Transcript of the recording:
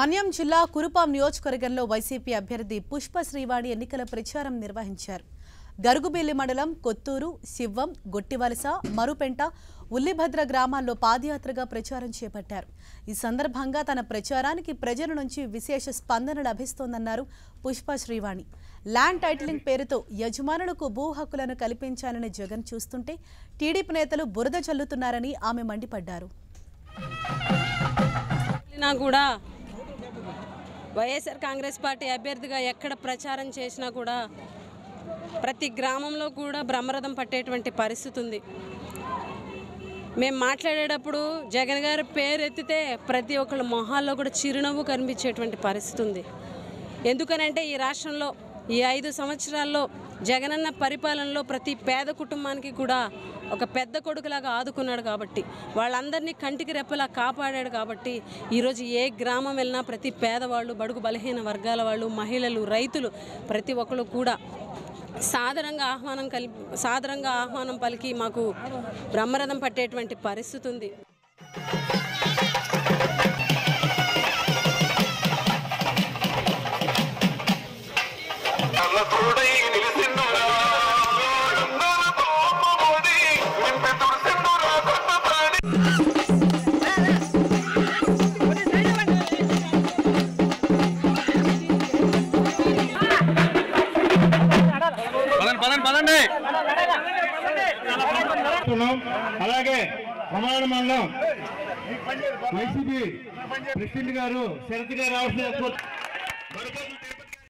మన్యం జిల్లా కురుపాం నియోజకవర్గంలో వైసీపీ అభ్యర్థి పుష్ప శ్రీవాణి ఎన్నికల ప్రచారం నిర్వహించారు. గరుగుబిల్లి మండలం కొత్తూరు, శివ్వం, గొట్టివలస, మరుపెంట, ఉల్లిభద్ర గ్రామాల్లో పాదయాత్రగా ప్రచారం చేపట్టారు. ఈ సందర్భంగా తన ప్రచారానికి ప్రజల నుంచి విశేష స్పందన లభిస్తోందన్నారు పుష్ప శ్రీవాణి. ల్యాండ్ టైటిలింగ్ పేరుతో యజమానులకు భూ హక్కులను కల్పించాలని జగన్ చూస్తుంటే టీడీపీ నేతలు బురద చల్లుతున్నారని ఆమె మండిపడ్డారు. వైఎస్ఆర్ కాంగ్రెస్ పార్టీ అభ్యర్థిగా ఎక్కడ ప్రచారం చేసినా కూడా ప్రతి గ్రామంలో కూడా బ్రహ్మరథం పట్టేటువంటి పరిస్థితి ఉంది. మేము మాట్లాడేటప్పుడు జగన్ గారి పేరు ఎత్తితే ప్రతి ఒక్కళ్ళ మొహాల్లో కూడా చిరునవ్వు కనిపించేటువంటి పరిస్థితి ఉంది. ఎందుకనంటే ఈ రాష్ట్రంలో ఈ 5 సంవత్సరాల్లో జగనన్న పరిపాలనలో ప్రతి పేద కుటుంబానికి కూడా ఒక పెద్ద కొడుకులాగా ఆదుకున్నాడు కాబట్టి, వాళ్ళందరినీ కంటికి రెప్పలా కాపాడాడు కాబట్టి ఈరోజు ఏ గ్రామం వెళ్ళినా ప్రతి పేదవాళ్ళు, బడుగు బలహీన వర్గాల వాళ్ళు, మహిళలు, రైతులు ప్రతి ఒక్కరు కూడా సాదరంగా ఆహ్వానం పలికి మాకు బ్రహ్మరథం పట్టేటువంటి పరిస్థితి ఉంది. అలాగే ప్రమాణ మండలం వైసీపీ ప్రెసిడెంట్ గారు శరత్ గారు రావాల్సిన